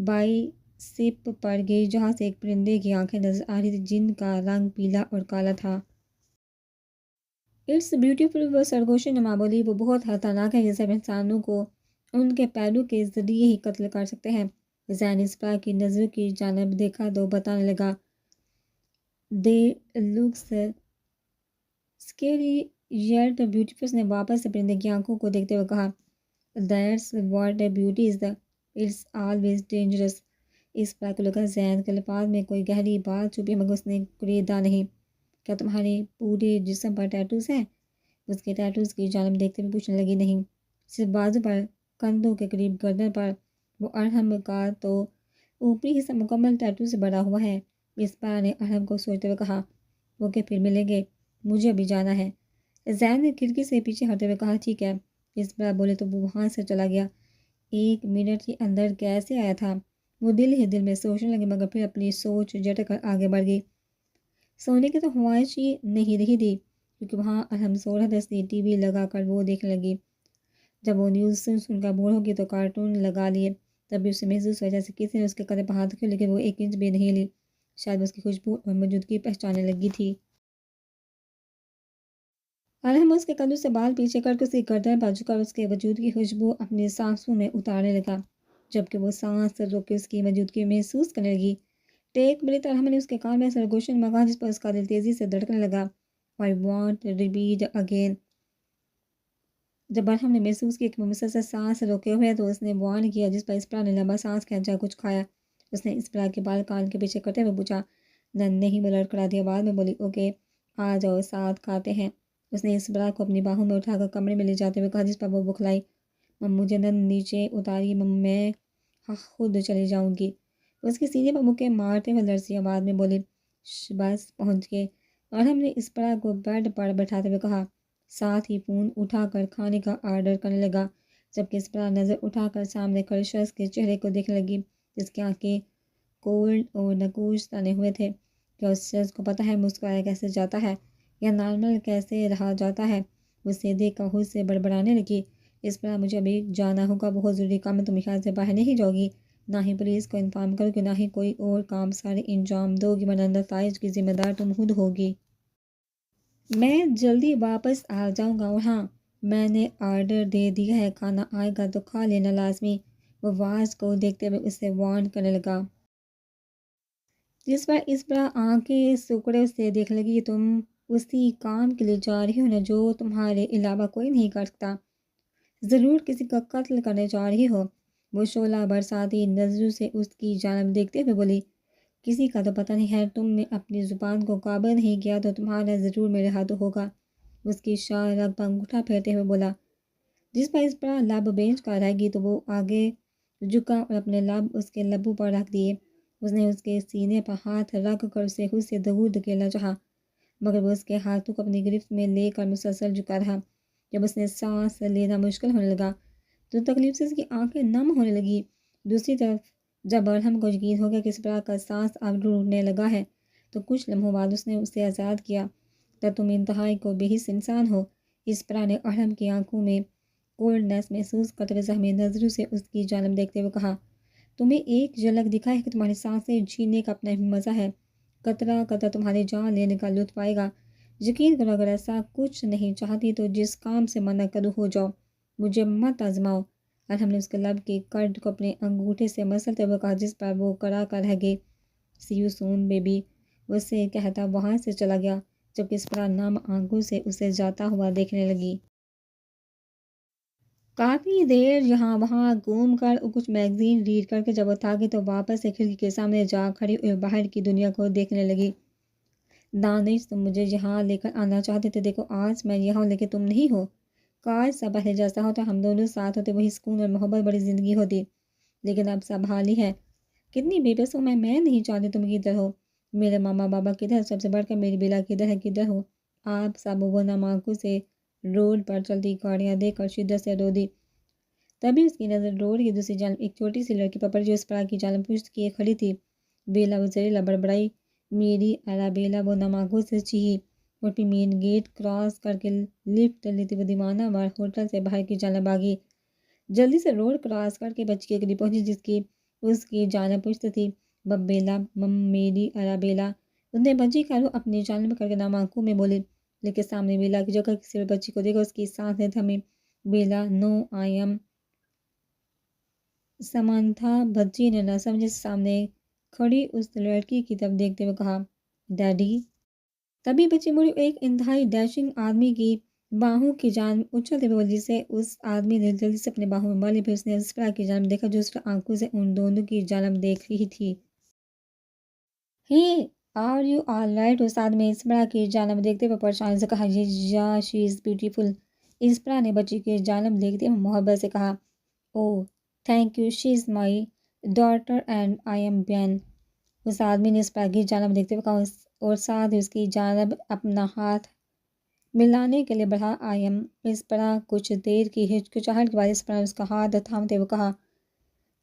By سپ پر گئی جہاں سے ایک پرندے کی آنکھیں نظر آ رہی تھی جن کا رنگ پیلا اور کالا تھا۔ اٹس بیوٹیفل، وہ سرگوشی نما بولی، وہ بہت خطرناک ہے، یہ سب انسانوں کو ان کے پہلو کے ذریعے ہی قتل کر سکتے ہیں۔ زین اسپرا کی نظر کی جانب دیکھا تو بتانے لگا، دے لکس اسکیری یٹ بیوٹیفل۔ اس نے واپس سے پرندے کی آنکھوں کو دیکھتے ہوئے کہا، that's what beauty is, it's always dangerous. اس پر کو لگا زین کے الفاظ میں کوئی گہری بات چھپی، مگر اس نے کریدا نہیں۔ کیا تمہارے پورے جسم پر ٹیٹوز ہیں؟ اس کے ٹیٹوز کی جانب دیکھتے ہوئے پوچھنے لگی۔ نہیں، صرف بازو پر، کندھوں کے قریب گردن پر۔ وہ ارحم کا تو اوپری حصہ مکمل ٹیٹو سے بھرا ہوا ہے۔ اس پر نے ارحم کو سوچتے ہوئے کہا، وہ کہ پھر ملیں گے، مجھے ابھی جانا ہے۔ زین نے کھڑکی سے پیچھے ہٹتے ہوئے کہا، ٹھیک ہے۔ اس پر بولے تو وہ وہاں سے چلا گیا۔ 1 منٹ کے اندر کیسے آیا تھا؟ وہ دل ہی دل میں سوچنے لگی، مگر پھر اپنی سوچ جھٹک کر آگے بڑھ گئی۔ سونے کی تو خواہش ہی نہیں رہی تھی، کیونکہ وہاں ارحم سو رہا تھا، اس لیے ٹی وی لگا کر وہ دیکھنے لگی۔ جب وہ نیوز سن کر بور ہوگی تو کارٹون لگا لیے، تب بھی اسے محسوس ہوا جیسے کسی نے اس کے قدم پر ہاتھ رکھے، لیکن وہ 1 انچ بھی نہیں لی۔ شاید وہ اس کی خوشبو اور موجودگی پہچانے لگی تھی۔ ارحم اس کے کندھوں سے بال پیچھے کر کے اس کی گردن پر جھکا اور اس کے وجود کی خوشبو اپنی سانسوں میں اتارنے لگا، جبکہ وہ سانس روک کے اس کی موجودگی محسوس کرنے لگی۔ ٹیک بریتھ، ارحم نے اس کے کان میں سرگوشن مگا، جس پر اس کا دل تیزی سے دھڑکنے لگا۔ I want repeat again۔ جب ارحم نے محسوس کیا کہ وہ مسلسل سانس روکے ہوئے تو اس نے وان کیا، جس پر اسپرا نے لمبا سانس کھینچا، کچھ کھایا۔ اس نے اسپرا کے بال کان کے پیچھے کرتے ہوئے پوچھا، نہیں، وہ لڑکھڑاتی آواز میں بولی، اوکے، آ جاؤ، ساتھ کھاتے ہیں۔ اس نے اسپرا کو اپنی باہوں میں اٹھا کر کمرے میں لے جاتے ہوئے کہا، جس پر وہ بکھلائی، مجھے نیچے اتاری، میں خود چلی جاؤں گی۔ اس کے سینے پر مکے مارتے ہوئے لرزی آواز میں بولی، بس پہنچ گئے۔ ارحم نے اسپرا کو بیڈ پر بٹھاتے ہوئے کہا، ساتھ ہی فون اٹھا کر کھانے کا آرڈر کرنے لگا، جبکہ اسپرا نظر اٹھا کر سامنے کھڑے شخص کے چہرے کو دیکھنے لگی، جس کی آنکھیں کولڈ اور نقوش تنے ہوئے تھے۔ کیا اس شخص کو پتہ ہے مسکرایا کیسے جاتا ہے، یا نارمل کیسے رہا جاتا ہے؟ اسے دیکھ کر خود سے بڑبڑانے لگی، اسپرا، مجھے ابھی جانا ہوگا، بہت ضروری کام ہے، تم خیال سے باہر نہیں جاؤ گی، نہ ہی پولیس کو انفارم کرو گی، نہ ہی کوئی اور کام سارے انجام دو گی، ورنہ نتائج کی ذمہ دار تم خود ہوگی۔ میں جلدی واپس آ جاؤں گا، اور ہاں، میں نے آرڈر دے دیا ہے، کھانا آئے گا تو کھا لینا لازمی۔ وہ واز کو دیکھتے ہوئے اسے وارن کرنے لگا، جس پر اسپرا آنکھیں سکڑے اسے دیکھنے لگی، تم اسی کام کے لیے جا رہی ہو نا جو تمہارے علاوہ کوئی نہیں کر سکتا، ضرور کسی کا قتل کرنے جا رہی ہو۔ وہ شعلہ برساتی نظروں سے اس کی جانب دیکھتے ہوئے بولی، کسی کا تو پتہ نہیں ہے، تم نے اپنی زبان کو قابو نہیں کیا تو تمہارا ضرور میرے ہاتھوں ہوگا۔ اس کی شاہ رگ پر انگوٹھا پھیرتے ہوئے بولا، جس پر اسپرا لب بینچ کر رہ گئی تو وہ آگے جھکا اور اپنے لب اس کے لبوں پر رکھ دیے۔ اس نے اس کے سینے پر ہاتھ رکھ کر اسے خود سے دور دھکیلنا چاہا، مگر وہ اس کے ہاتھوں کو اپنی گرفت میں لے کر مسلسل جھکا رہا۔ جب اس نے سانس لینا مشکل ہونے لگا تو تکلیف سے اس کی آنکھیں نم ہونے لگی۔ دوسری طرف جب ارحم کو یقین ہو گیا کہ اسپرا کا سانس اب روکنے لگا ہے تو کچھ لمحوں بعد اس نے اسے آزاد کیا۔ تب تم انتہائی کو بے حس انسان ہو۔ اسپرا نے ارحم کی آنکھوں میں کولڈنس محسوس کرتے ہوئے زخمی نظروں سے اس کی جانب دیکھتے ہوئے کہا، تمہیں ایک جھلک دکھا ہے کہ تمہاری سانسیں جینے کا اپنا بھی مزہ ہے، قطرہ قطرہ تمہاری جان لینے کا لطف آئے گا۔ یقین کرو، اگر ایسا کچھ نہیں چاہتی تو جس کام سے منع کروں ہو جاؤ، مجھے مت آزماؤ۔ ارحم نے اس کے لب کی کڑ کو اپنے انگوٹھے سے مسلتے ہوئے کہا، جس پر وہ کڑا کر رہ گئی، سی یو سون بیبی۔ اسے کہتا وہاں سے چلا گیا، جبکہ اسپرا نم آنکھوں سے اسے جاتا ہوا دیکھنے لگی۔ کافی دیر یہاں وہاں گھوم کر اور کچھ میگزین ریڈ کر کے جب وہ تھک گئی تو واپس سے کھڑکی کے سامنے جا کھڑی اور باہر کی دنیا کو دیکھنے لگی۔ دانش، تم مجھے یہاں لے کر آنا چاہتے تھے، دیکھو آج میں یہاں ہوں، لیکن تم نہیں ہو۔ کاش سب پہلے جیسا ہوتا، ہم دونوں ساتھ ہوتے، وہی سکون اور محبت بڑی زندگی ہوتی، لیکن اب سب حال ہی ہے۔ کتنی بے بس ہوں میں نہیں چاہتی تم کدھر ہو، میرے ماما بابا کدھر، سب سے بڑھ کر میری بیلا کدھر ہے، کدھر ہو آپ سب؟ وہ نم آنکھوں سے روڈ پر چلتی گاڑیاں دیکھ کر شدت سے رو دی۔ تبھی اس کی نظر روڈ کی دوسری جانب ایک چھوٹی سی لڑکی پر پڑی جو اسپرا کی جانب پشت کیے کھڑی تھی۔ بیلا، وہ زہریلا بڑبڑائی، میری بیلا، وہ نم آنکھوں سے چیخی، اور پھر مین گیٹ کراس کر کے لفٹ لیتی وہ دیوانہ وار ہوٹل سے باہر کی جانب آگئی۔ جلدی سے روڈ کراس کر کے بچی کے قریب پہنچی، جس کی اس کی جانب پوچھتی تھی، ببیلا میری ارابیلا۔ اس نے بچی کا رخ اپنی جانب کر کے نام آنکھوں میں بولی، لیکن سامنے بیلا کی جگہ کسی اور بچی کو دیکھا۔ اس کی سانسیں تھمی۔ بیلا، نو آئی ایم سمانتھا۔ بچی نے نہ سمجھے سامنے کھڑی اس لڑکی کی طرف دیکھتے ہوئے کہا، ڈیڈی۔ تبھی بچی مڑی، ایک انتہائی ڈیشنگ آدمی کی باہوں کی جانب اچھلتے ہوئے بولی، جسے اس آدمی نے جلدی سے اپنے باہوں میں بالی۔ پھر اس نے اسپرا کی جانب دیکھا جو اس آنکھوں سے ان دونوں کی جانب دیکھ رہی تھی۔ Hey are you all right? اس آدمی نے اسپرا کی جانب دیکھتے ہوئے پریشانی سے کہا، یا شی از بیوٹیفل۔ اسپرا نے بچی کی جانب دیکھتے ہوئے محبت سے کہا، oh thank you, she is my daughter and I am Ben. اس آدمی نے اسپرا کی جانب دیکھتے ہوئے کہا اور ساتھ ہی اس کی جانب اپنا ہاتھ ملانے کے لیے بڑھا، آئی ایم اسپرا۔ کچھ دیر کی ہچکچاہٹ کے بعد اسپرا نے اس کا ہاتھ تھامتے ہوئے کہا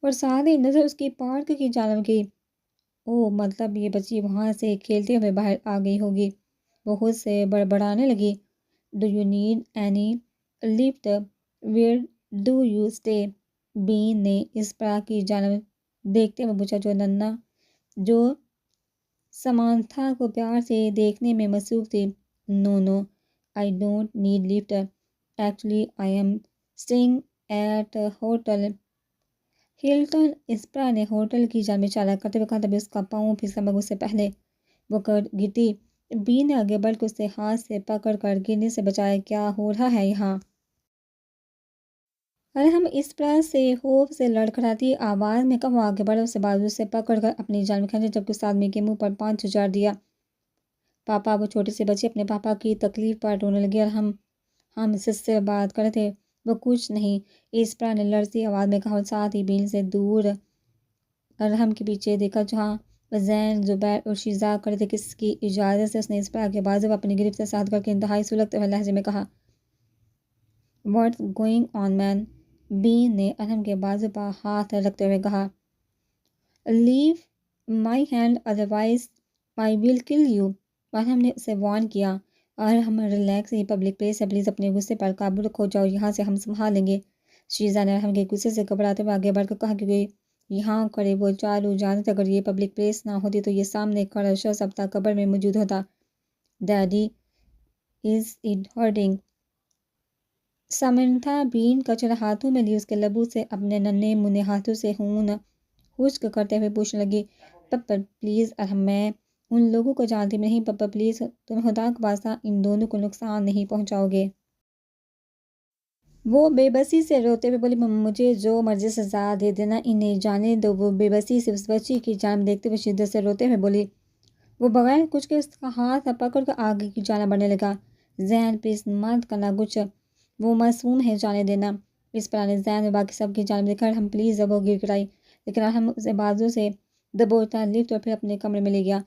اور ساتھ ہی نظر اس کی پارک کی جانب کی، اوہ مطلب یہ بچی وہاں سے کھیلتے ہوئے باہر آ گئی ہوگی۔ وہ خود سے بڑبڑانے لگی، do you need any lift? Where do you stay? Ben نے اسپرا کی جانب دیکھتے ہوئے پوچھا، جو سمانتھا کو پیار سے دیکھنے میں مصروف تھی۔ No no, I don't need lift, actually I am staying at hotel Hilton. Aspra نے ہوٹل کی جانب اشارہ کرتے ہوئے کہا، تبھی اس کا پاؤں پھسلا مگر اس سے پہلے وہ گرتی۔ بین نے آگے بڑھ کر اسے ہاتھ سے پکڑ کر گرنے سے بچایا، کیا ہو رہا ہے یہاں؟ ارحم اسپرا سے خوف سے لڑکھڑاتی آواز میں کہا۔ وہ آگے بڑھا، اسے بازو سے پکڑ کر اپنی جانب کھینچا، جبکہ اس آدمی کے منہ پر پانچ اچار دیا۔ پاپا، وہ چھوٹی سی بچی اپنے پاپا کی تکلیف پر رونے لگی، اور ہم اس سے بات کر رہے تھے، وہ کچھ نہیں، اسپرا نے لرزتی آواز میں کہا، اور ساتھ ہی بین سے دور ارحم کے پیچھے دیکھا جہاں زین، زبیر اور شیزا کھڑے تھے۔ کس کی اجازت سے؟ اس نے اسپرا کے بازو اپنی گرفت سے ساتھ کر کے انتہائی سلگتے ہوئے لہجے میں کہا، واٹس گوئنگ آن مین؟ بین نے ارحم کے بازو پر ہاتھ رکھتے ہوئے کہا، لیو مائی ہینڈ ادروائز آئی ول کل یو۔ ارحم نے اسے وارن کیا۔ ارحم ریلیکس، یہ پبلک پلیس ہے، پلیز اپنے غصے پر قابو رکھو، جاؤ یہاں سے، ہم سنبھال لیں گے۔ شیزا نے ارحم کے غصے سے گھبراتے ہوئے آگے بڑھ کر کہا، کیونکہ یہاں کھڑے وہ چاروں جانتے تھے اگر یہ پبلک پلیس نہ ہوتی تو یہ سامنے کھڑا شخص اب تک قبر میں موجود ہوتا۔ Daddy, is it hurting? Samantha Ben کا چہرہ ہاتھوں میں لیے اس کے لبوں سے اپنے ننھے منھے ہاتھوں سے خون خشک کرتے ہوئے پوچھنے لگی، پپا پلیز ارحم، میں ان لوگوں کو جانتی نہیں، پپا پلیز، تم خدا کا واسطہ ان دونوں کو نقصان نہیں پہنچاؤ گے۔ وہ بے بسی سے روتے ہوئے بولی، مجھے جو مرضی سزا دے دینا، انہیں جانے دو۔ وہ بے بسی سے اس بچی کی جانب دیکھتے ہوئے شدت سے روتے ہوئے بولی۔ وہ بغیر کچھ کے اس کا ہاتھ پکڑ کر آگے کی جانب بڑھنے لگا۔ زین پلیز مت کرنا کچھ، وہ معصوم ہے، جانے دینا۔ اسپرا نے زین اور باقی سب کی جانب دیکھا، ارحم پلیز، اب وہ گر گڑائی، لیکن ارحم اسے بازو سے دبوچتا لفٹ اور پھر اپنے کمرے میں لے گیا۔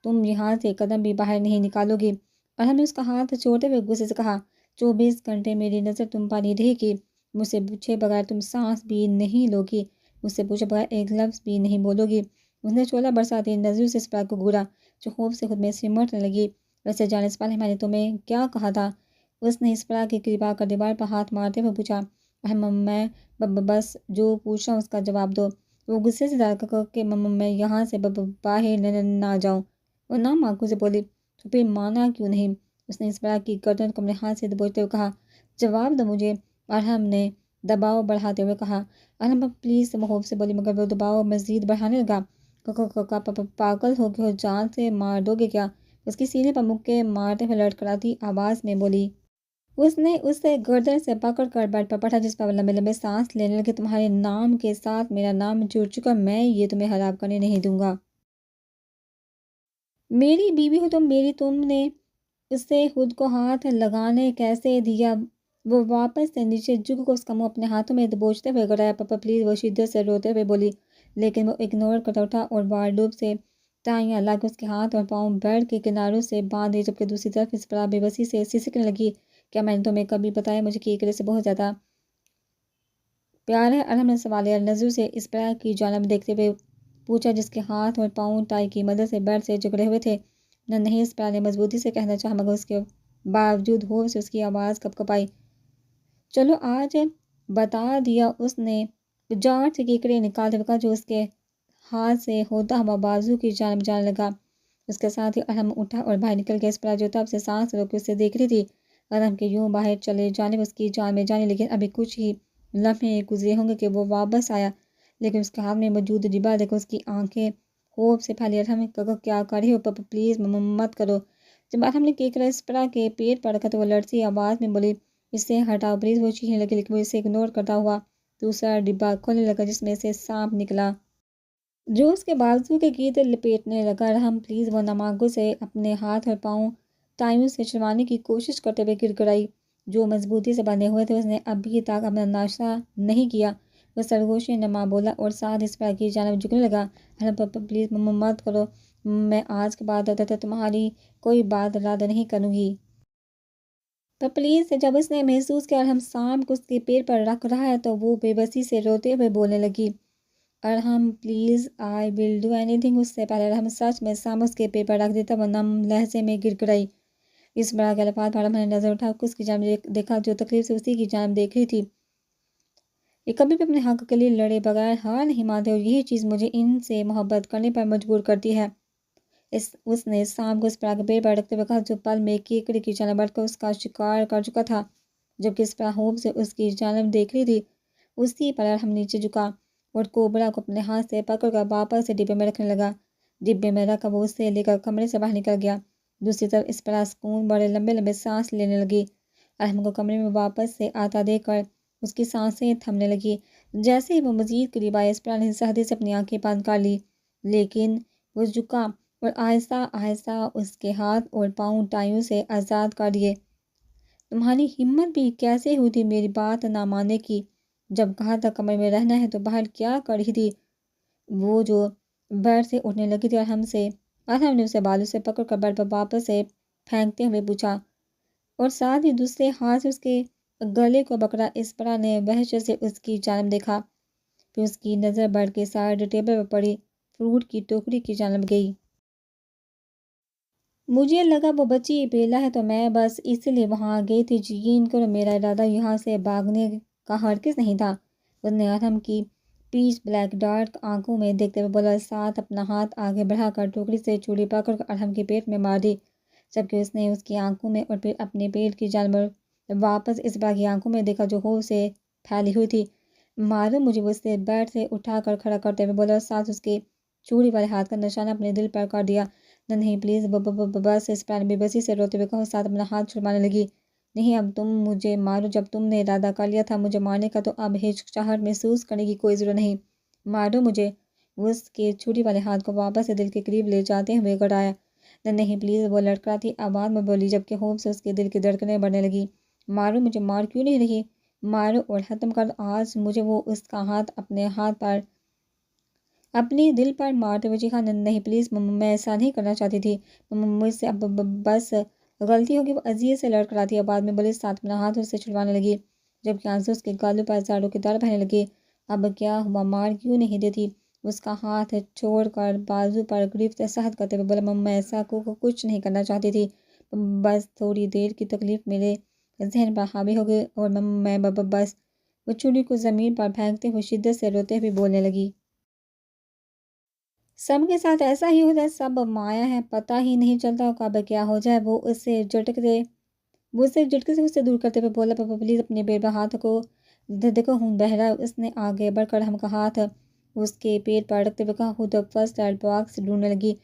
تم یہاں سے قدم بھی باہر نہیں نکالو گی؟ ارحم نے اس کا ہاتھ چھوڑتے ہوئے غصے سے کہا، 24 گھنٹے میری نظر تم پر ہی رہے گی، مجھ سے پوچھے بغیر تم سانس بھی نہیں لو گی، مجھ سے پوچھے بغیر ایک لفظ بھی نہیں بولو گی۔ اس نے شعلہ برساتی نظروں سے اسپرا کو گھورا، جو خوف سے خود میں سمٹنے لگی۔ ویسے جانے سے پہلے میں نے تمہیں کیا کہا تھا؟ اس نے اسپرا کے قریب آ کر دیوار پر ہاتھ مارتے ہوئے پوچھا۔ میں بس جو پوچھ رہا ہوں اس کا جواب دو۔ وہ غصے سے دھڑک کر کہ میں یہاں سے باہر نہ جاؤں، وہ نام آنکھوں سے بولی، تو پھر مانا کیوں نہیں؟ اس نے اسپرا کی گردن کو اپنے ہاتھ سے دبوچتے ہوئے کہا، جواب دو مجھے۔ ارحم نے دباؤ بڑھاتے ہوئے کہا۔ ارحم پلیز، وہ خوف سے بولی، مگر وہ دباؤ مزید بڑھانے لگا۔ پاگل ہو گئے ہو، جان سے مار دو گے کیا؟ اس کی سینے پر مکے مارتے ہوئے لڑکھڑاتی آواز میں بولی۔ اس نے اسے گردن سے پکڑ کر بیڈ پر پٹھا، جس پر وہ لمبے لمبے سانس لینے لگے۔ تمہارے نام کے ساتھ میرا نام جڑ چکا، میں یہ تمہیں ہلاک کرنے نہیں دوں گا۔ میری بیوی ہو تم نے اسے خود کو ہاتھ لگانے کیسے دیا؟ وہ واپس سے نیچے جھک کر اس کا منہ اپنے ہاتھوں میں دبوچتے ہوئے گڑایا، پپا پلیز، وہ شدت سے روتے ہوئے بولی، لیکن وہ اگنور کرتا اٹھا اور وارڈروب سے ٹائیاں لا کے اس کے ہاتھ اور پاؤں بیڈ کے کناروں سے باندھ دی، جبکہ دوسری طرف اسپرا بے بسی سے سسکنے لگی، کیا میں نے تمہیں کبھی بتایا مجھے کیکڑے سے بہت زیادہ پیار ہے؟ ارحم نے سوالیہ نظروں سے اسپرا کی جانب دیکھتے ہوئے پوچھا، جس کے ہاتھ اور پاؤں ٹائی کی مدد سے بیڈ سے جکڑے ہوئے تھے۔ نہیں، اسپرا نے مضبوطی سے کہنا چاہا، مگر اس کے باوجود خوف سے اس کی آواز کپ کپائی۔ چلو آج بتا دیا، اس نے جاٹ سے کیکڑے نکالتے ہوئے کہا جو اس کے ہاتھ سے ہوتا ہوا بازو کی جانب جانے لگا۔ اس کے ساتھ ہی ارحم اٹھا اور باہر نکل گیا۔ اسپرا جو تب سے سانس روک کے اسے دیکھ رہی تھی، ارحم کے یوں باہر چلے جانے میں اس کی جان میں جانے، لیکن ابھی کچھ ہی لمحے گزرے ہوں گے کہ وہ واپس آیا، لیکن اس کے ہاتھ میں موجود ڈبہ دیکھ اس کی آنکھیں خوف سے پھیلی۔ ارحم کیا کر رہی ہو پاپا، پلیز مت کرو۔ جب ارحم نے کیک اسپرا کے پیٹ پر رکھا تو وہ لڑتی آواز میں بولی، اسے ہٹاؤ پلیز۔ وہ چیخنے لگی لیکن وہ اسے اگنور کرتا ہوا دوسرا ڈبہ کھولنے لگا جس میں سے سانپ نکلا جو اس کے بازو کے گرد لپیٹنے لگا۔ ارحم پلیز، وہ نامگو سے اپنے ہاتھ اور پاؤں ٹائیوں سے چھڑوانے کی کوشش کرتے ہوئے گڑگڑائی جو مضبوطی سے بندھے ہوئے تھے۔ اس نے ابھی تک اپنا ناشتہ نہیں کیا۔ وہ سرگوشی نما بولا اور ساتھ اسپرا کی جانب جھکنے لگا۔ ارحم پاپا پلیز مت کرو، میں آج کے بعد تمہاری کوئی بات رد نہیں کروں گی پلیز۔ جب اس نے محسوس کیا ارحم سانپ کو اس کے پیٹ پر رکھ رہا ہے تو وہ بے بسی سے روتے ہوئے بولنے لگی، Arham please I will do اینی تھنگ۔ اس سے پہلے ارحم سچ میں سانپ اس کے پیٹ پر رکھ دیتا وہ نم لہجے میں گڑگڑائی۔ اس بڑا کے الفاظ پر ارحم نے نظر اٹھا اس کی جانب دیکھا جو تکلیف سے اسی کی جانب دیکھ رہی تھی۔ یہ کبھی بھی اپنے حق کے لیے لڑے بغیر ہار نہیں مانتے اور یہی چیز مجھے ان سے محبت کرنے پر مجبور کرتی ہے۔ اس نے سانپ کو اسپرا کے پیٹ پر رکھتے ہوئے کہا جو پل میں کیکڑے کی جانب بڑھ کر اس کا شکار کر چکا تھا۔ جبکہ اسپرا خوف سے اس کی جانب دیکھ رہی تھی، اسی پر ارحم نیچے جھکا اور کوبرا کو اپنے ہاتھ سے پکڑ کر واپس سے ڈبے میں رکھنے لگا۔ ڈبے میں رکھ کر وہ اسے لے کر کمرے سے باہر نکل گیا۔ دوسری طرف اسپرا سکون بڑے لمبے لمبے سانس لینے لگی۔ ارحم کو کمرے میں واپس سے آتا دیکھ کر اس کی سانسیں تھمنے لگی۔ جیسے ہی وہ مزید قریب آیا اسپرا نے سہدے سے اپنی آنکھیں بند کر لی، لیکن وہ جھکا اور آہستہ آہستہ اس کے ہاتھ اور پاؤں ٹائیوں سے آزاد کر دیے۔ تمہاری ہمت بھی کیسے ہوئی تھی میری بات نہ ماننے کی؟ جب کہا تھا کمرے میں رہنا ہے تو باہر کیا کر رہی تھی؟ وہ جو بیڈ سے اٹھنے لگی تھی ارحم نے اسے بالوں سے پکڑ کر بیڈ پر واپس سے پھینکتے ہوئے پوچھا اور ساتھ ہی دوسرے ہاتھ سے اس کے گلے کو پکڑا۔ اسپرا نے وحشت سے اس کی جانب دیکھا، پھر اس کی نظر بیڈ کے سائڈ ٹیبل پر پڑی فروٹ کی ٹوکری کی جانب گئی۔ مجھے لگا وہ بچی بیلا ہے تو میں بس اس لیے وہاں گئی تھی۔ یقین کرو میرا ارادہ یہاں سے بھاگنے کا ہرگز نہیں تھا۔ اس نے ارحم کی پیچ بلیک ڈارک آنکھوں میں دیکھتے ہوئے بولا، ساتھ اپنا ہاتھ آگے بڑھا کر ٹوکری سے چوڑی پکڑ کر ارحم کے پیٹ میں مار دی، جبکہ اس نے اس کی آنکھوں میں اور پھر اپنے پیٹ کی جانب واپس اسپرا کی آنکھوں میں دیکھا جو خوف سے پھیلی ہوئی تھی۔ مارو مجھے، وہ اسے بیڈ سے اٹھا کر کھڑا کرتے ہوئے بولا اور ساتھ اس کے چوڑی والے ہاتھ کا نشانہ اپنے دل پر کر دیا۔ نہیں پلیز بس، اسپرا نے بے بسی سے روتے ہوئے کہا، ساتھ اپنا ہاتھ چھڑوانے لگی۔ نہیں، اب تم مجھے مارو، جب تم نے ارادہ کر لیا تھا مجھے مارنے کا تو اب ہچکچاہٹ محسوس کرنے کی کوئی ضرورت نہیں، مارو مجھے۔ وہ اس کے چوڑی والے ہاتھ کو واپس سے دل کے قریب لے جاتے ہوئے گڑایا۔ نہیں پلیز، وہ لڑکھڑاتی آواز میں بولی جبکہ خوف سے اس کے دل کی دھڑکنیں بڑھنے لگی۔ مارو مجھے، مار کیوں نہیں رہی؟ مارو اور ختم کر دو آج مجھے۔ وہ اس کا ہاتھ اپنے ہاتھ پر اپنے دل پر مارتے ہوئے چیخا، نہیں پلیز، میں ایسا نہیں کرنا چاہتی تھی، مجھ سے اب بس غلطی ہوگی۔ وہ عزیز سے لڑکھڑاتی آواز میں بولی، ساتھ اپنا ہاتھ اس سے چھڑوانے لگی جبکہ آنسو اس کے گالوں پر زاڑوں کی طرح بہنے لگے۔ اب کیا ہوا، مار کیوں نہیں دیتی؟ اس کا ہاتھ چھوڑ کر بازو پر گرفت صحت کرتے ہوئے بولا، میں ایسا کچھ نہیں کرنا چاہتی تھی، بس تھوڑی دیر کی تکلیف میرے ذہن پر حاوی ہو گئی اور میں بس۔ وہ چوڑی کو زمین پر پھینکتے ہوئے شدت سے روتے ہوئے بولنے لگی، سب کے ساتھ ایسا ہی ہوتا ہے، سب مایا ہے، پتہ ہی نہیں چلتا کب کیا ہو جائے۔ وہ اسے جھٹکے سے دور کرتے ہوئے بولا، پاپا پلیز اپنے پیٹ پر ہاتھ کو دیکھو خون بہہ رہا ہے۔ اس نے آگے بڑھ کر ارحم کا ہاتھ اس کے پیٹ پر رکھتے ہوئے کہا، خود فرسٹ ایڈ باکس ڈھونڈنے لگی۔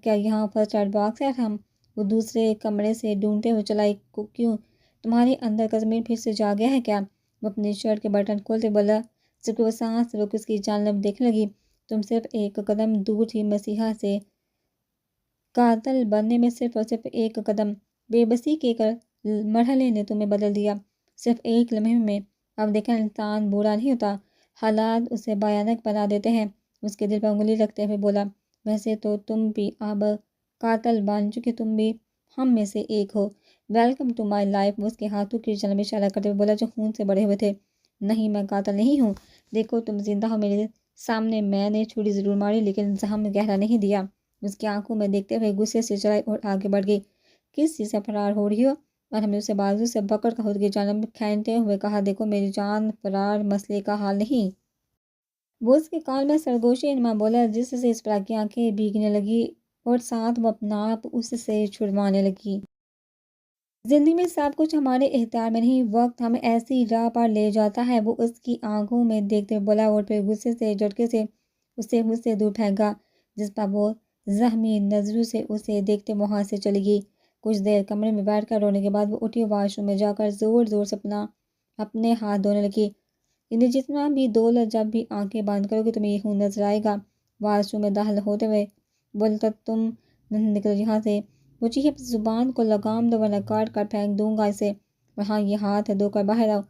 کیا یہاں فرسٹ ایڈ باکس ہے ارحم؟ وہ دوسرے کمرے سے ڈھونڈتے ہوئے چلائی، کیوں تمہارے اندر کا ضمیر پھر سے جا گیا ہے کیا؟ وہ اپنی شرٹ کے بٹن کھولتے بولا، جبکہ وہ سانس روک اس کی جانب دیکھنے لگی، تم صرف ایک قدم دور تھی مسیحا سے قاتل بننے میں، صرف اور صرف ایک قدم۔ بے بسی کے ایک مرحلے نے تمہیں بدل دیا، صرف ایک لمحے میں۔ اب دیکھا، انسان برا نہیں ہوتا، حالات اسے بھیانک بنا دیتے ہیں۔ اس کے دل پر انگلی رکھتے ہوئے بولا، ویسے تو تم بھی اب قاتل بن چکے، تم بھی ہم میں سے ایک ہو، ویلکم ٹو مائی لائف۔ وہ اس کے ہاتھوں کی جانب اشارہ کرتے ہوئے بولا جو خون سے بڑھے ہوئے تھے، نہیں میں قاتل نہیں ہوں، دیکھو تم زندہ ہو میرے سامنے، میں نے چھری ضرور ماری لیکن زخم گہرا نہیں دیا۔ اس کی آنکھوں میں دیکھتے ہوئے غصے سے چلائی اور آگے بڑھ گئی، کس چیز سے فرار ہو رہی ہو؟ اور ہم نے اسے بازو سے پکڑ کر خود کی جانب کھینچتے ہوئے کہا، دیکھو میری جان، فرار مسئلے کا حل نہیں۔ وہ اس کے کان میں سرگوشی انما بولا، جس سے اسپرا کی آنکھیں بھیگنے لگی اور ساتھ وہ اپنا آپ اس سے چھڑوانے لگی۔ زندگی میں سب کچھ ہمارے اختیار میں نہیں، وقت ہمیں ایسی راہ پر لے جاتا ہے۔ وہ اس کی آنکھوں میں دیکھتے بولا اور پھر غصے سے جھٹکے سے اسے مجھ سے دور پھینکا، جس پر وہ زخمی نظروں سے اسے دیکھتے وہاں سے چلی گئی۔ کچھ دیر کمرے میں بیٹھ کر رونے کے بعد وہ اٹھی، واش روم میں جا کر زور زور سے اپنے ہاتھ دھونے لگی۔ انہیں جتنا بھی دو لو، جب بھی آنکھیں بند کرو گی تمہیں یہ خون نظر آئے گا۔ واش روم میں داخل ہوتے ہوئے بولتا، تم نکل یہاں سے۔ وہ چیخی، اپنی زبان کو لگام دو ورنہ کاٹ کر پھینک دوں گا اسے، اور ہاں یہ ہاتھ دھو کر باہر آؤ،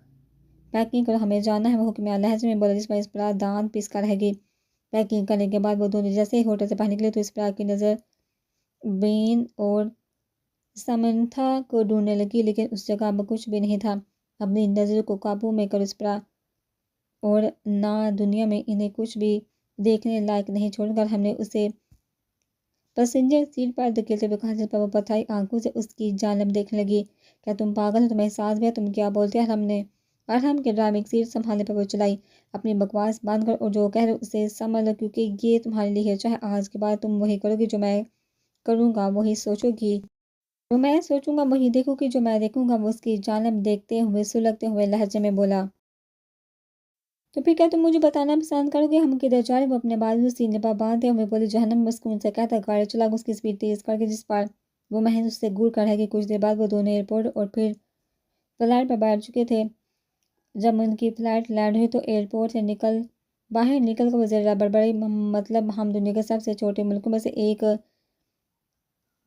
پیکنگ کرو، ہمیں جانا ہے۔ وہ حکمیہ لہجے میں بولا، جس پر اسپرا دانت پیس کر رہ گئی۔ پیکنگ کرنے کے بعد وہ دونوں جیسے ہی ہوٹل سے باہر نکلے تو اسپرا کی نظر بین اور سمنتھا کو ڈھونڈنے لگی، لیکن اس جگہ پر کچھ بھی نہیں تھا۔ اپنی نظروں کو قابو میں کرو اسپرا، اور نہ دنیا میں انہیں کچھ بھی دیکھنے لائق نہیں چھوڑ کر ہم نے اسے پیسنجر سیٹ پر دھکیلتے ہوئے کہا، جس پر وہ پتھرائی آنکھوں سے اس کی جانب دیکھنے لگی، کیا تم پاگل ہو؟ تمہیں احساس بھی ہے تم کیا بولتے ہیں؟ ارحم کے ڈرائیونگ سیٹ سنبھالنے پر وہ چلائی، اپنی بکواس بند کر اور جو کہہ رہے اسے سمجھ لو، کیونکہ یہ تمہارے لیے ہے۔ چاہے آج کے بعد تم وہی کرو گی جو میں کروں گا، وہی سوچو گی جو میں سوچوں گا، وہی دیکھو گی جو میں دیکھوں گا۔ وہ اس کی جانب دیکھتے ہوئے سلگتے ہوئے لہجے میں بولا، تو پھر کیا تم مجھے بتانا پسند کرو گے ہم کدھر جا رہے؟ وہ اپنے بازو سینے پر باندھتے ہوئے بولی، جہنم میں سکون سے کہتا گاڑی چلا اس کی سپیڈ تیز کر کے، جس پر وہ محض اس سے گور کر رہ گئی۔ کچھ دیر بعد وہ دونوں ایئرپورٹ اور پھر فلائٹ پر بیٹھ چکے تھے۔ جب ان کی فلائٹ لینڈ ہوئی تو ایئرپورٹ سے باہر نکل کر وہ ذرا بڑبڑائی، مطلب ہم دنیا کے سب سے چھوٹے ملکوں میں سے ایک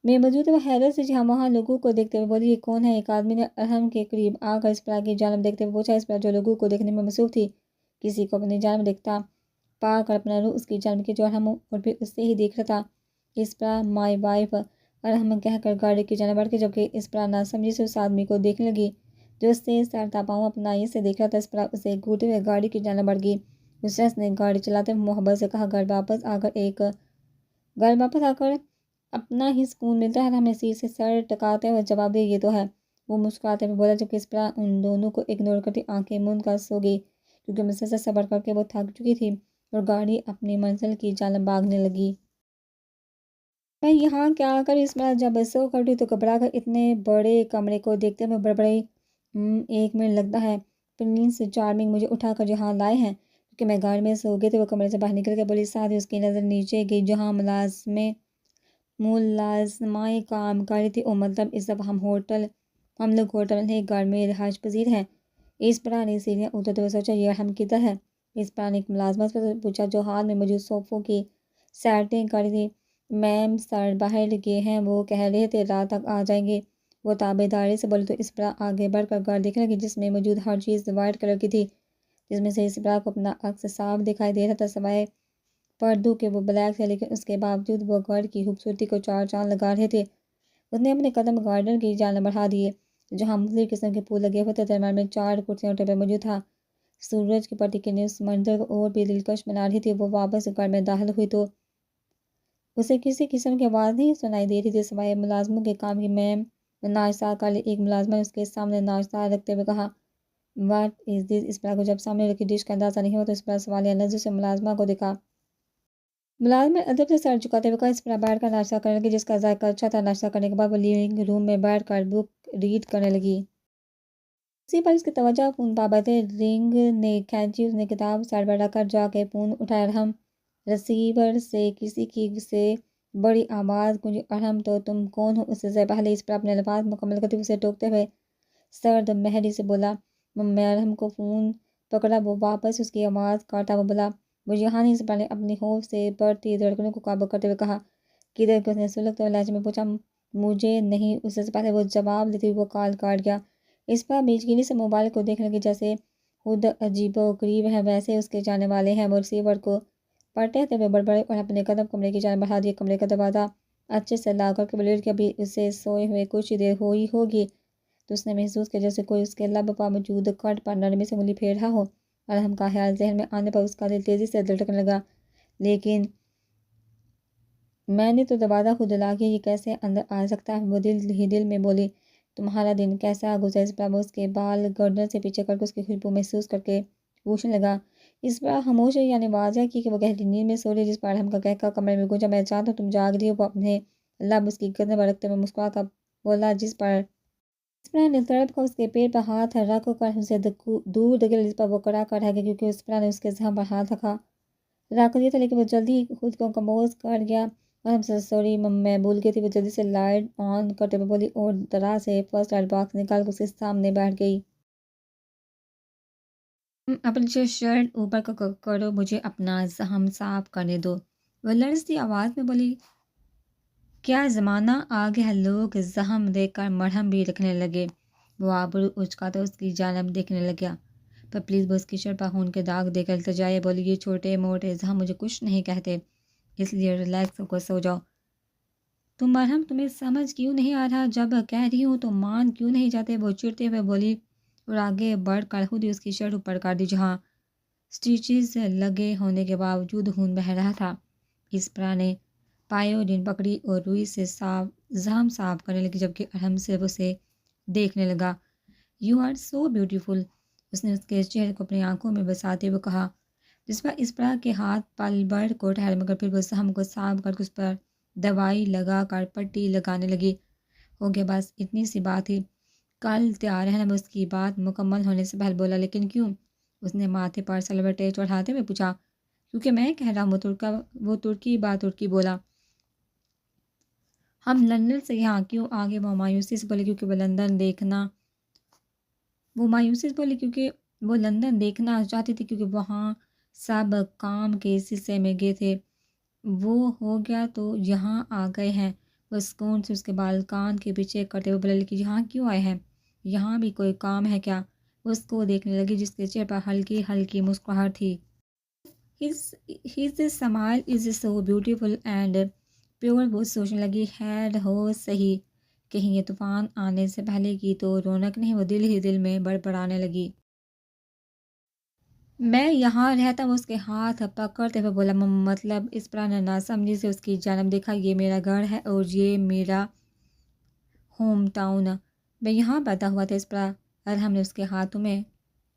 میں موجود ہے۔ وہ حیرت سے جہاں وہاں لوگوں کو دیکھتے ہوئے بولی، یہ کون ہے؟ ایک آدمی نے ارحم کے قریب آ کر اسپرا کی جانب دیکھتے ہوئے پوچھا۔ اسپرا، جو لوگوں کو دیکھنے میں مصروف تھی، کسی کو اپنی جانب دیکھتا پا کر اپنا روح اس کی جانب کی جو ارحم اور پھر اس سے ہی دیکھ رہا تھا۔ اسپرا مائی وائف ارحم کہہ کر گاڑی کی جانب بڑھ کے، جبکہ اسپرا ناسمجھی سے اس آدمی کو دیکھنے لگی جو اس سے سر تا پاؤں اپنائی سے دیکھ رہا تھا۔ اسپرا اسے گھورتے ہوئے گاڑی کی جانب بڑھ گئی۔ اس شخص نے گاڑی چلاتے ہوئے محبت سے کہا، گھر واپس آ کر اپنا ہی سکون ملتا ہے۔ ہم نے سیٹ سے سر ٹکاتے ہوئے جواب دیا، یہ تو ہے۔ وہ مسکراتے ہوئے بولا، جبکہ اسپرا ان دونوں کو اگنور کرتی آنکھیں موند کر سو گئی، کیونکہ مسلسل سفر کر کے وہ تھک چکی تھی اور گاڑی اپنی منزل کی جانب بھاگنے لگی۔ میں یہاں کیا کر؟ اسپرا جب سو کر اٹھی تو گھبرا کر اتنے بڑے کمرے کو دیکھتے ہوئے بڑبڑائی، ایک منٹ لگتا ہے پرنس چارمنگ مجھے اٹھا کر جہاں لائے ہیں، کیونکہ میں گاڑی میں سو گئی تھی۔ وہ کمرے سے باہر نکل کے بولی، ساتھ ہی اس کی نظر نیچے گئی جہاں ملازمائیں کام کر رہی تھی، اور مطلب اس دفعہ ہم لوگ ہوٹل میں ایک گھر میں رہائش پذیر ہیں۔ اسپرا نے سیڑھیاں اترتے ہوئے سوچا، یہ ہم کدھر ہے؟ اسپرا نے ایک ملازمت سے پوچھا جو ہال میں موجود صوفوں کی سیٹنگ کر رہی تھی۔ میم سر باہر گئے ہیں، وہ کہہ رہے تھے رات تک آ جائیں گے، وہ تابع داری سے بولی۔ تو اسپرا آگے بڑھ کر گھر دیکھنے لگی، جس میں موجود ہر چیز وائٹ کلر کی تھی، جس میں سے اسپرا کو اپنا عکس صاف دکھائی دے رہا تھا، سوائے پردوں کے وہ بلیک تھے، لیکن اس کے باوجود وہ گھر کی خوبصورتی کو چار چاند لگا رہے تھے۔ اس نے اپنے قدم گارڈن کی جانب بڑھا دیے جہاں مختلف قسم کے پھول لگے ہوئے تھے۔ درمیان میں 4 کرسیاں اور ٹیبل موجود تھا۔ سورج کی پٹی کرنیں اس منظر کو اور بھی دلکش بنا رہی تھی۔ وہ واپس گھر میں داخل ہوئی تو اسے کسی قسم کی آواز نہیں سنائی دے رہی تھی سوائے ملازموں کے کام کی۔ میم ناشتہ کر لی؟ ایک ملازمہ نے اس کے سامنے ناشتہ رکھتے ہوئے کہا۔ واٹ از دس؟ اسپرا کو جب سامنے رکھی ڈش کا اندازہ نہیں ہوا تو اسپرا سوالیہ نظر سے ملازمہ کو دیکھا۔ ملازمہ نے ادب سے سر جھکاتے ہوئے کہا۔ اسپرا بیٹھ کر ناشتہ کرنے لگی، جس کا ذائقہ اچھا تھا۔ ناشتہ کرنے کے بعد وہ لیونگ روم میں بیٹھ کر بک ریڈ کرنے لگی۔ اسی پر اس کی توجہ فون پر بجتے رنگ نے کھینچی۔ اس نے کتاب سائڈ پر رکھ کر جا کے فون اٹھایا۔ ارحم! ریسیور سے کسی کی سے بڑی آواز گونجی۔ ارحم! تو تم کون ہو؟ اس سے پہلے اسپرا اپنے الفاظ مکمل کرتے ہوئے اسے ٹوکتے ہوئے سرد مہری سے بولا۔ میں ارحم کو فون پکڑا، وہ واپس اس کی آواز کاٹا وہ بولا، وہ یہاں نہیں۔ اسپرا نے اپنی خوف سے بڑھتی دھڑکنوں کو قابو کرتے ہوئے کہا، کدھر گئے؟ اس نے سلگتے ہوئے لہجے میں پوچھا۔ مجھے نہیں۔ اس سے پہلے وہ جواب دیتی ہوئی وہ کال کاٹ گیا۔ اسپرا بیچگینی سے موبائل کو دیکھنے لگی، جیسے خود عجیب و غریب ہے ویسے اس کے جانے والے ہیں۔ وہ ریسیور کو پلٹتے ہوئے بڑبڑائی اور اپنے قدم کمرے کی جانب بڑھا دیے۔ کمرے کا دروازہ اچھے سے لاک کر کے وہ لیٹ گیا۔ ابھی اسے سوئے ہوئے کچھ ہی دیر ہوئی ہوگی تو اس نے محسوس کیا جیسے کوئی اس کے لب پر موجود کٹ پر نرمی سے انگلی پھیر رہا ہو۔ ارحم کا خیال ذہن میں آنے پر اس کا دل تیزی سے دھڑکنے لگا۔ لیکن میں نے تو دروازہ خود لاک کیا، یہ کیسے اندر آ سکتا ہے؟ وہ دل ہی دل میں بولی۔ تمہارا دن کیسا گزرا؟ اسپرا اس کے بال گردن سے پیچھے کر کے اس کی خوشبو محسوس کر کے پوچھنے لگا۔ اس پر خاموش ہے یعنی واضح کی کہ وہ گہری نیند میں سو رہی، جس پر ارحم کا کہہ کمرے میں گونجا، میں چاہتا ہوں تم جاگ رہی ہو۔ وہ اپنے لب اس کی گردن پر رکھتے ہوئے مسکرا کر بولا، جس پر اسپرا نے تڑپ کر اس کے پیٹ پر ہاتھ رکھ کر اسے دور دھکیلا، جس پر وہ کڑا کر رہ گیا کیونکہ اسپرا نے اس کے زخم پر ہاتھ رکھ دیا تھا، لیکن وہ جلدی ہی خود کو کمپوز کر گیا اور ہم سے سوری میں بھول گئی تھی۔ وہ جلدی سے لائٹ آن کرتے ہوئے بولی اور درا سے فرسٹ ایڈ باکس نکال کر اس کے سامنے بیٹھ گئی۔ اپنی شرٹ اوپر کرو، مجھے اپنا زخم صاف کرنے دو، وہ لرزتی آواز میں بولی۔ کیا زمانہ آ گیا ہے، لوگ زخم دیکھ کر مرہم بھی رکھنے لگے۔ وہ آبرو اچکاتا اس کی جانب دیکھنے لگا، پر پلیز وہ اس کی شرٹ پر خون کے داغ دیکھ کر التجائے بولی، یہ چھوٹے موٹے زخم مجھے کچھ نہیں کہتے، اس لیے ریلیکس ہو کر سو جاؤ۔ تم مرہم، تمہیں سمجھ کیوں نہیں آ رہا؟ جب کہہ رہی ہوں تو مان کیوں نہیں جاتے؟ وہ چڑھتے ہوئے بولی اور آگے بڑھ کر خود ہی اس کی شرٹ اوپر کر دی، جہاں سٹیچز لگے ہونے کے باوجود خون بہہ رہا تھا۔ اسپرا نے پائیوڈین پکڑی اور روئی سے زخم صاف کرنے لگی، جبکہ ارحم صرف اسے دیکھنے لگا۔ یو آر سو بیوٹیفل، اس نے اس کے چہرے کو اپنی آنکھوں میں بساتے ہوئے کہا، جس پر اسپرا کے ہاتھ پل بھر کو ٹھہرے، مگر پھر وہ زخم کو صاف کر کے اس پر دوائی لگا کر پٹی لگانے لگی۔ ہو گیا، بس اتنی سی بات تھی، کل تیار رہنا۔ میں اس کی بات مکمل ہونے سے پہلے بولا، لیکن کیوں؟ اس نے ماتھے پر سلوٹے چڑھاتے ہوئے پوچھا۔ کیونکہ میں کہہ رہا ہوں، وہ ترکی بولا۔ ہم لندن سے یہاں کیوں آگے؟ وہ مایوسی سے بولے، کیونکہ وہ لندن دیکھنا چاہتی تھی، کیونکہ وہاں سب کام کے سلسلے میں گئے تھے۔ وہ ہو گیا تو یہاں آ گئے ہیں۔ وہ سکون سے اس کے بال کان کے پیچھے کرتے ہوئے بولے، لیکن یہاں کیوں آئے ہیں؟ یہاں بھی کوئی کام ہے کیا؟ وہ اس کو دیکھنے لگی، جس کے چہرے پر ہلکی ہلکی مسکراہٹ تھی۔ His smile is so beautiful and pure۔ وہ سوچنے لگی، خیر ہو صحیح، کہیں یہ طوفان آنے سے پہلے کی تو رونق نہیں۔ وہ دل ہی دل میں بڑبڑانے لگی، میں یہاں رہتا ہوں۔ اس کے ہاتھ پکڑتے ہوئے بولا، مطلب؟ اسپرا نے ناسمجھی سے اس کی جانب دیکھا، یہ میرا گھر ہے اور یہ میرا ہوم ٹاؤن، میں یہاں پیدا ہوا تھا۔ اسپرا، ارحم نے اس کے ہاتھوں میں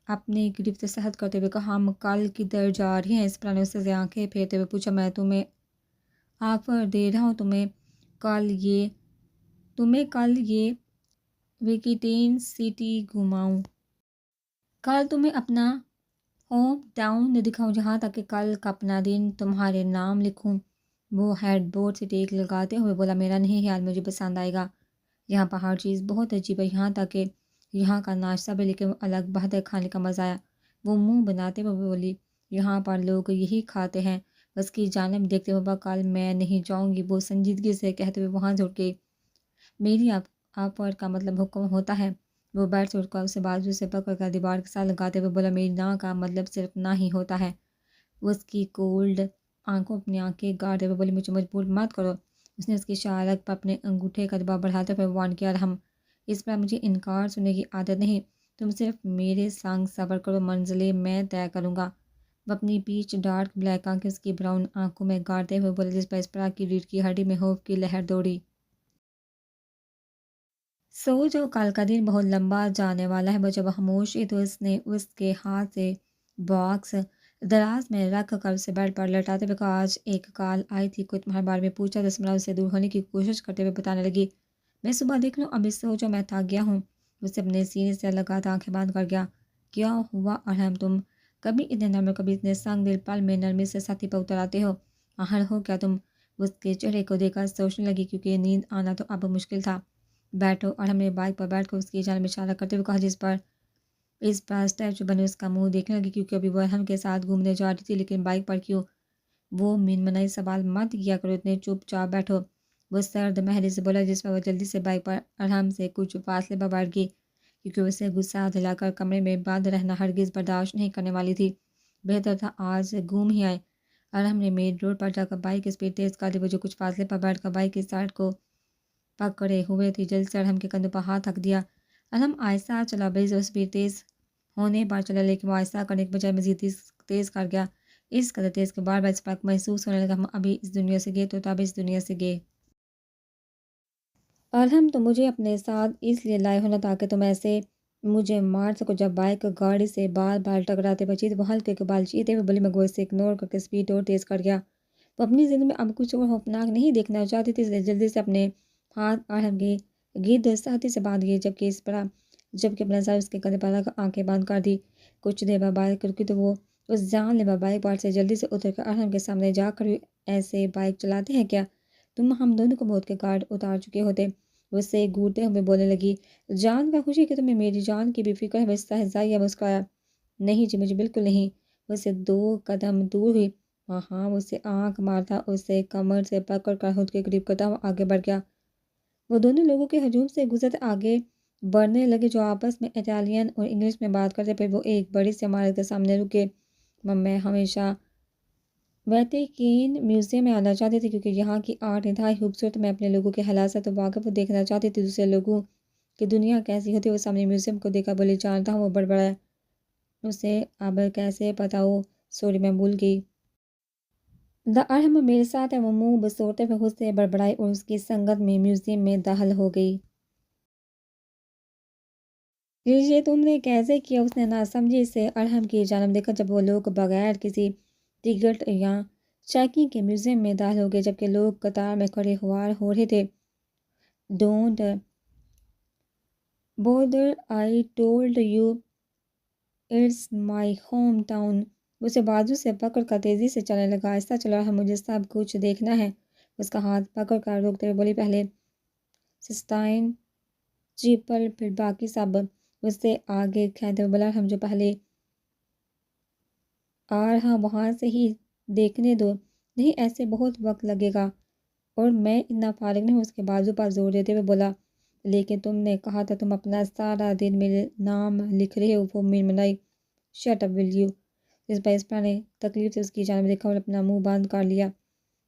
اپنی گرفت سخت کرتے ہوئے کہا، ہم کل کدھر جا رہے ہیں؟ اسپرا نے اس سے آنکھیں پھیرتے ہوئے پوچھا، میں تمہیں آفر دے رہا ہوں، تمہیں کل یہ ویکیٹین سٹی گھماؤں، کل تمہیں اپنا ہوم ٹاؤن دکھاؤں، جہاں تک کہ کل کا اپنا دن تمہارے نام لکھوں۔ وہ ہیڈ بورڈ سے ٹیک لگاتے ہوئے بولا، میرا نہیں خیال مجھے پسند آئے گا، یہاں پر ہر چیز بہت عجیب ہے، یہاں تک کہ یہاں کا ناشتہ بھی، لیکن الگ بہت ہے، کھانے کا مزہ آیا۔ وہ منہ بناتے ہوئے بولی، یہاں پر لوگ یہی کھاتے ہیں۔ اس کی جانب دیکھتے ہوئے کل میں نہیں جاؤں گی، وہ سنجیدگی سے کہتے ہوئے وہاں سے اٹھ گئی۔ میری آفر کا مطلب حکم ہوتا ہے۔ وہ بیٹھ سے اٹھ کر اسے بازو سے پکڑ کر دیوار کے ساتھ لگاتے ہوئے بولا، میری نا کا مطلب صرف نہ ہی ہوتا ہے۔ وہ اس کی کولڈ آنکھوں اپنی آنکھیں گاڑتے ہوئے بولی، مجھے مجبور مت کرو۔ اس نے اس کی شارک پر اپنے انگوٹھے کا دباؤ بڑھاتے ہوئے وارن کیا، ہم اس پر مجھے انکار سننے کی عادت نہیں، تم صرف میرے سنگ سفر کرو، منزلیں میں طے کروں گا۔ وہ اپنی پیچ ڈارک بلیک آنکھیں اس کی براؤن آنکھوں میں گاڑتے ہوئے بولے، جس پر اسپرا کی ریڑھ کی ہڈی میں خوف کی لہر دوڑی۔ سو جو کل کا دن بہت لمبا جانے والا ہے۔ وہ جب خاموش ہوئی تو اس نے اس کے ہاتھ سے باکس دراز میں رکھ کر اسے بیڈ پر لٹاتے ہوئے کہا، آج ایک کال آئی تھی، کوئی تمہارے بارے میں پوچھا تو اسمرا اسے دور ہونے کی کوشش کرتے ہوئے بتانے لگی، میں صبح دیکھ لوں، ابھی سو جو، میں تھک گیا ہوں۔ اسے اپنے سینے سے لگاتا آنکھیں بند کر گیا۔ کیا ہوا ارحم، تم کبھی اتنے نرم، کبھی اتنے سنگ دل، پل میں نرمی سے ساتھی پر اتر آتے ہو، آخر ہو کیا تم؟ اس کے چہرے کو دیکھ کر سوچنے لگی، کیونکہ نیند آنا تو اب مشکل تھا۔ بیٹھو، اور ہم نے بائک پر بیٹھ کر اس کی جانب اشارہ کرتے ہوئے کہا، جس پر اس پر اسٹیچو بنے اس کا منہ دیکھنے لگی، کیونکہ ابھی وہ ارحم کے ساتھ گھومنے جا رہی تھی، لیکن بائک پر کیوں؟ وہ منمنائی، سوال مت کیا کرو، اتنے چپ چاپ بیٹھو، وہ سرد مہری سے بولا، جس پر وہ جلدی سے بائک پر ارحم سے کچھ فاصلے پر بیٹھ گئی، کیونکہ اسے غصہ دلا کر کمرے میں بند رہنا ہرگز برداشت نہیں کرنے والی تھی۔ بہتر تھا آج گھوم ہی آئے۔ ارحم نے مین روڈ پر جا کر بائک کی اسپیڈ تیز کر دی، وہ جو کچھ فاصلے پر بیٹھ کر بائک کی سائڈ کو پکڑے ہوئے تھی، جلد سے ارحم کے کندھوں پر ہاتھ رکھ دیا۔ ارحم آہستہ چلا، بریز اور اسپیڈ تیز ہونے پر چلا، لیکن وہ آہستہ کرنے کے بجائے مزید تیز کر گیا، اس قدر تیز کہ بار بار اس پر محسوس ہونے لگا، ہم ابھی اس دنیا سے گئے تو تب اس دنیا سے گئے۔ ارحم، تم مجھے اپنے ساتھ اس لیے لائے ہو نا تاکہ تم ایسے مجھے مار سکو۔ جب بائک گاڑی سے بار بار ٹکراتے بچی تو وہ ہلکے کے بال چیتے ہوئے بولی۔ میں گوشت سے اگنور کر کے سپیڈ اور تیز کر گیا۔ وہ اپنی زندگی میں اب کچھ اور خوفناک نہیں دیکھنا چاہتی تھی، اس لیے جلدی سے اپنے ہاتھ ارحم کے گرد سختی سے باندھ گئے، جبکہ اپنا سر اس کے کندھے پر رکھ آنکھیں بند کر دی۔ کچھ دیر بعد بائک رکی تو وہ اس جان لیوا بائک پار سے جلدی سے اتر کر ارحم کے سامنے جا کر ایسے بائک چلاتے ہیں کیا؟ تم ہم دونوں کو موت کے گھاٹ اتار چکے ہوتے۔ وہ اسے گھورتے ہوئے بولنے لگی۔ جان کا خوشی کہ تمہیں میری جان کی بھی فکر ہے؟ وہ استہزائیہ مسکرایا۔ نہیں جی، مجھے بالکل نہیں۔ وہ اسے 2 قدم دور ہوئی۔ ہاں، وہ اسے آنکھ مارتا، اسے کمر سے پکڑ کر خود کے قریب کرتا ہوا آگے بڑھ گیا۔ وہ دونوں لوگوں کے ہجوم سے گزرتے آگے بڑھنے لگے جو آپس میں اٹالین اور انگلش میں بات کرتے۔ پھر وہ ایک بڑی سی عمارت کے سامنے رکے۔ میں ہمیشہ ویٹیکن میوزیم میں آنا چاہتی تھی کیونکہ یہاں کی آرٹ انتہائی خوبصورت۔ میں اپنے لوگوں کے حالات سے تو واقف کو دیکھنا چاہتی تھی، دوسرے لوگوں کی دنیا کیسی ہوتی ہے۔ وہ سامنے میوزیم کو دیکھا بولی۔ جانتا ہوں، وہ بڑبڑایا۔ اسے اب کیسے پتا ہو؟ سوری، میں بھول گئی۔ ارحم میرے ساتھ ہے، وہ منہ بسوڑتے ہوئے خود سے بڑبڑائی اور اس کی سنگت میں میوزیم میں داخل ہو گئی۔ یہ تم نے کیسے کیا؟ اس نے ناسمجھی سے ارحم کی جانب دیکھا جب وہ لوگ بغیر کسی ٹکٹ یا چیکنگ کے میوزیم میں داخل ہو گئے، جبکہ لوگ قطار میں کھڑے خوار ہو رہے تھے۔ Don't bother, I told you it's my hometown. اسے بازو سے پکڑ کر تیزی سے چلنے لگا۔ آہستہ چلا ارحم، مجھے سب کچھ دیکھنا ہے۔ اس کا ہاتھ پکڑ کر روکتے ہوئے بولی۔ پہلے سسٹائن چیپل، پھر باقی سب۔ اسے آگے کھینچتے ہوئے بولا۔ ارحم، جو پہلے آ رہا وہاں سے ہی دیکھنے دو۔ نہیں، ایسے بہت وقت لگے گا اور میں اتنا فارغ نہیں ہوں، اس کے بازو پر زور دیتے ہوئے بولا۔ لیکن تم نے کہا تھا تم اپنا سارا دن میرے نام لکھ رہے ہو، وہ منمنائی۔ Shut up will you. اس پر اسپرا نے تکلیف سے اس کی جانب دیکھا اور اپنا منہ بند کر لیا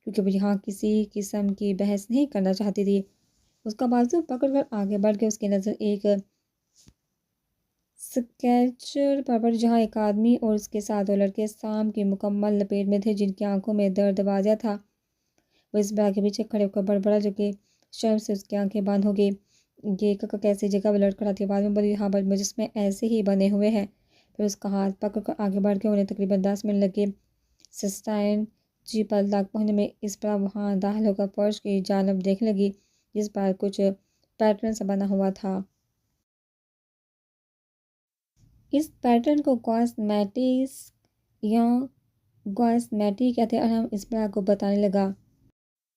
کیونکہ وہ یہاں کسی قسم کی بحث نہیں کرنا چاہتی تھی۔ اس کا بازو پکڑ کر آگے بڑھ گئے۔ اس کی نظر ایک اسکیچر پر پڑی جہاں ایک آدمی اور اس کے ساتھ 2 لڑکے شام کی مکمل لپیٹ میں تھے، جن کی آنکھوں میں درد واضح تھا۔ وہ اسپرا کے پیچھے کھڑے ہو کر بڑبڑا، جبکہ شرم سے اس کی آنکھیں بند ہو گئی۔ یہ کیسی جگہ؟ وہ لڑکھڑاتی آواز میں بولی۔ یہاں پر مجسمے ایسے ہی بنے ہوئے ہیں۔ پھر اس کا ہاتھ پکڑ کر آگے بڑھ گئے۔ انہیں تقریباً 10 منٹ لگے سسٹائن چیپل تک پہنچنے میں۔ اسپرا وہاں داخل ہو کر فرش کی جانب دیکھنے لگی جس پر کچھ پیٹرن سا بنا ہوا تھا۔ اس پیٹرن کو کاسمیٹکس یا گواسمیٹی کہتے ہیں، ارحم اسپرا کو بتانے لگا۔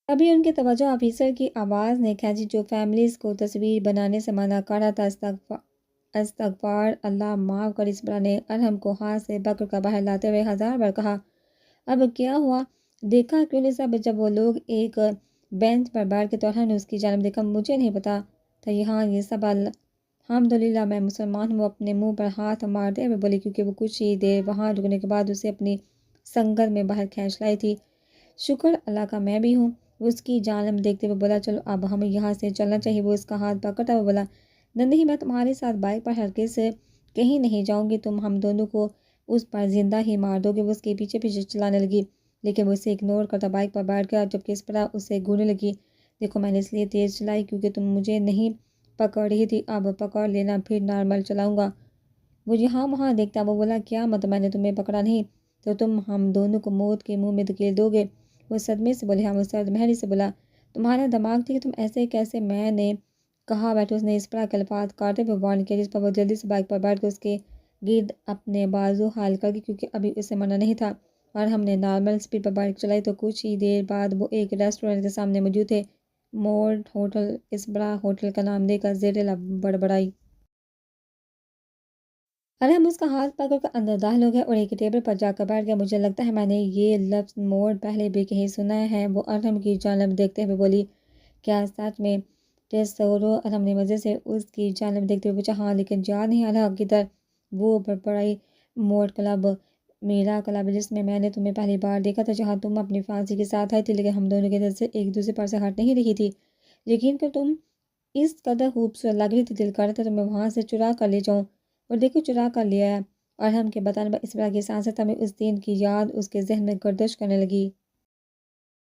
تبھی ان کی توجہ آفیسر کی آواز نے کھینچی جو فیملیز کو تصویر بنانے سے منع کر رہا تھا۔ استغفار اللہ، معاف کر۔ اسپرا نے ارحم کو ہاتھ سے پکڑ کر باہر لاتے ہوئے 1000 بار کہا۔ اب کیا ہوا؟ دیکھا کیوں نہیں سب؟ جب وہ لوگ ایک بینچ پر بیٹھ گئے تو ارحم نے اس کی جانب دیکھا۔ مجھے نہیں پتا تھا یہاں یہ سب الحمدللہ میں مسلمان ہوں، وہ اپنے منہ پر ہاتھ مارتے ہوئے بولی کیونکہ وہ کچھ ہی دیر وہاں رکنے کے بعد اسے اپنی سنگت میں باہر کھینچ لائی تھی۔ شکر اللہ کا میں بھی ہوں، وہ اس کی جانب دیکھتے ہوئے بولا۔ چلو اب ہمیں یہاں سے چلنا چاہیے۔ وہ اس کا ہاتھ پکڑتا ہوا بولا۔ نہیں، میں تمہارے ساتھ بائک پر ہرگز کہیں نہیں جاؤں گی، تم ہم دونوں کو اس پر زندہ ہی مار دو گے۔ وہ اس کے پیچھے پیچھے چلانے لگی لیکن وہ اسے اگنور کرتا بائک پر بیٹھ گیا، جبکہ اسپرا اسے گھورنے لگی۔ دیکھو، میں نے اس لیے تیز چلائی کیونکہ تم مجھے نہیں پکڑ رہی تھی، اب پکڑ لینا، پھر نارمل چلاؤں گا۔ وہ یہاں وہاں دیکھتا وہ بولا۔ کیا مطلب؟ میں نے تمہیں پکڑا نہیں تو تم ہم دونوں کو موت کے منہ میں دھکیل دو گے؟ وہ صدمے سے بولے۔ ہاں، وہ سرد مہری سے بولا۔ تمہارا دماغ ٹھیک ہے؟ تم ایسے کیسے؟ میں نے کہا بیٹھو۔ اس نے اسپرا کے الفاظ کاٹتے ہوئے وارن کیا، جس پر وہ جلدی سے بائک پر بیٹھ کر اس کے گرد اپنے بازو حائل کر گئی کیونکہ ابھی اسے منع نہیں تھا۔ اور ہم نے نارمل سپیڈ پر بائک چلائی تو کچھ ہی دیر بعد وہ ایک ریسٹورنٹ کے سامنے موجود تھے، مورڈ ہوٹل۔ اسپرا ہوٹل کا نام دے کر زیر لب بڑبڑائی۔ ارحم اس کا ہاتھ پکڑ کر اندر داخل ہو گیا اور ایک ٹیبل پر جا کر بیٹھ گیا۔ مجھے لگتا ہے میں نے یہ لفظ مورڈ پہلے بھی کہیں سنا ہے، وہ ارحم کی جانب دیکھتے ہوئے بولی۔ کیا سچ میں؟ ٹیسورو، ارحم نے مزے سے اس کی جانب دیکھتے ہوئے پوچھا۔ ہاں، لیکن یاد نہیں آ رہا کدھر؟ وہ بڑبڑائی۔ مورڈ کلب میرا کلب ہے جس میں نے تمہیں پہلی بار دیکھا تھا، جہاں تم اپنی فیانسی کے ساتھ آئی تھی، لیکن ہم دونوں کی نظریں ایک دوسرے پر سے ہٹ نہیں رہی تھی۔ یقین کر تم اس قدر خوبصورت لگ رہی تھی، دل کر رہا تھا تمہیں وہاں سے چرا کر لے جاؤں، اور دیکھو چرا کر لے آیا۔ ارحم کے بتانے پر اسپرا کی سانسیں تھمی۔ اس دن کی یاد اس کے ذہن میں گردش کرنے لگی۔